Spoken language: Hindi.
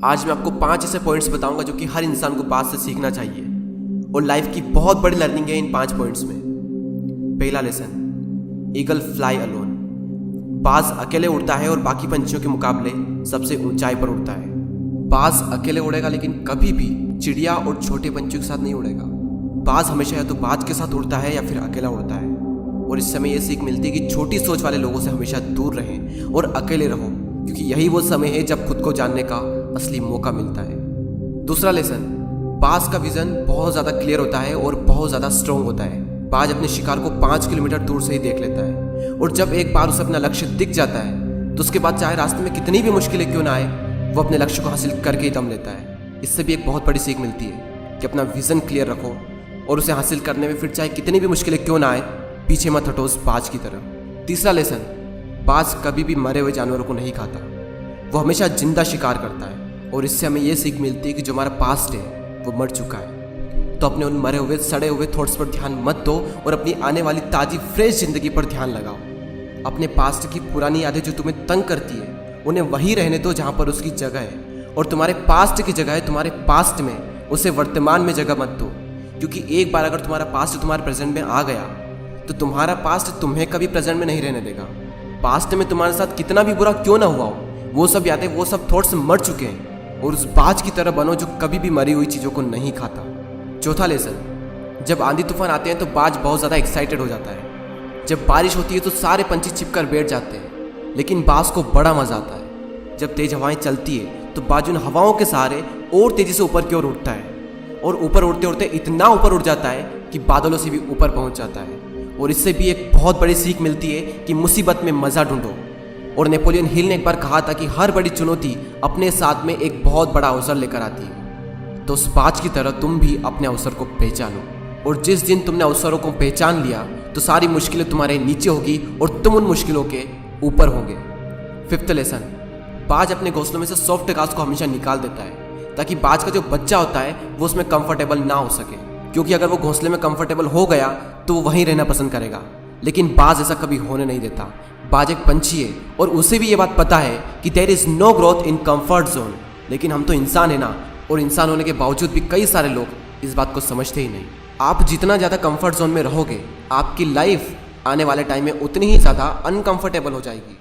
आज मैं आपको 5 ऐसे पॉइंट्स बताऊंगा जो कि हर इंसान को बाज से सीखना चाहिए और लाइफ की बहुत बड़ी लर्निंग है इन 5 पॉइंट्स में। पहला लेसन, ईगल फ्लाई अलोन। बाज अकेले उड़ता है और बाकी पंछियों के मुकाबले सबसे ऊंचाई पर उड़ता है। बाज अकेले उड़ेगा लेकिन कभी भी चिड़िया और छोटे पंछियों के साथ नहीं उड़ेगा। बाज हमेशा या तो बाज के साथ उड़ता है या फिर अकेला उड़ता है। और इस समय यह सीख मिलती है कि छोटी सोच वाले लोगों से हमेशा दूर रहें और अकेले रहो, क्योंकि यही वो समय है जब खुद को जानने का असली मौका मिलता है। दूसरा लेसन, बाज का विजन बहुत ज़्यादा क्लियर होता है और बहुत ज़्यादा स्ट्रॉन्ग होता है। बाज अपने शिकार को 5 किलोमीटर दूर से ही देख लेता है और जब एक बार उसे अपना लक्ष्य दिख जाता है तो उसके बाद चाहे रास्ते में कितनी भी मुश्किलें क्यों ना आए, वो अपने लक्ष्य को हासिल करके ही दम लेता है। इससे भी एक बहुत बड़ी सीख मिलती है कि अपना विजन क्लियर रखो और उसे हासिल करने में फिर चाहे कितनी भी मुश्किलें क्यों ना आए, पीछे मत हटो उस बाज की तरह। तीसरा लेसन, बाज कभी भी मरे हुए जानवरों को नहीं खाता, वो हमेशा जिंदा शिकार करता है। और इससे हमें यह सीख मिलती है कि जो हमारा पास्ट है वो मर चुका है, तो अपने उन मरे हुए सड़े हुए थॉट्स पर ध्यान मत दो और अपनी आने वाली ताज़ी फ्रेश जिंदगी पर ध्यान लगाओ। अपने पास्ट की पुरानी यादें जो तुम्हें तंग करती है उन्हें वहीं रहने दो जहाँ पर उसकी जगह है, और तुम्हारे पास्ट की जगह है तुम्हारे पास्ट में, उसे वर्तमान में जगह मत दो। क्योंकि एक बार अगर तुम्हारा पास्ट तुम्हारे प्रेजेंट में आ गया तो तुम्हारा पास्ट तुम्हें कभी प्रेजेंट में नहीं रहने देगा। पास्ट में तुम्हारे साथ कितना भी बुरा क्यों ना हुआ हो, वो सब यादें वो सब थॉट्स मर चुके हैं, और उस बाज की तरह बनो जो कभी भी मरी हुई चीज़ों को नहीं खाता। चौथा लेसन, जब आंधी तूफान आते हैं तो बाज बहुत ज़्यादा एक्साइटेड हो जाता है। जब बारिश होती है तो सारे पंछी छिपकर बैठ जाते हैं, लेकिन बाज को बड़ा मज़ा आता है। जब तेज हवाएं चलती है तो बाज उन हवाओं के सहारे और तेज़ी से ऊपर की ओर उठता है, और ऊपर उड़ते उड़ते इतना ऊपर उड़ जाता है कि बादलों से भी ऊपर पहुंच जाता है। और इससे भी एक बहुत बड़ी सीख मिलती है कि मुसीबत में मज़ा ढूंढो। और नेपोलियन हिल ने एक बार कहा था कि हर बड़ी चुनौती अपने साथ में एक बहुत बड़ा अवसर लेकर आती है। तो उस बाज की तरह तुम भी अपने अवसर को पहचानो, और जिस दिन तुमने अवसरों को पहचान लिया तो सारी मुश्किलें तुम्हारे नीचे होगी और तुम उन मुश्किलों के ऊपर होगे। फिफ्थ लेसन, बाज अपने घोंसलों में से सॉफ्ट घास को हमेशा निकाल देता है ताकि बाज का जो बच्चा होता है वो उसमें कंफर्टेबल ना हो सके, क्योंकि अगर वो घोंसले में कंफर्टेबल हो गया तो वो वहीं रहना पसंद करेगा। लेकिन बाज ऐसा कभी होने नहीं देता। बाज एक पंछी है और उसे भी ये बात पता है कि there is no growth in comfort zone. लेकिन हम तो इंसान है ना, और इंसान होने के बावजूद भी कई सारे लोग इस बात को समझते ही नहीं। आप जितना ज़्यादा कंफर्ट जोन में रहोगे, आपकी लाइफ आने वाले टाइम में उतनी ही ज़्यादा अनकंफर्टेबल हो जाएगी।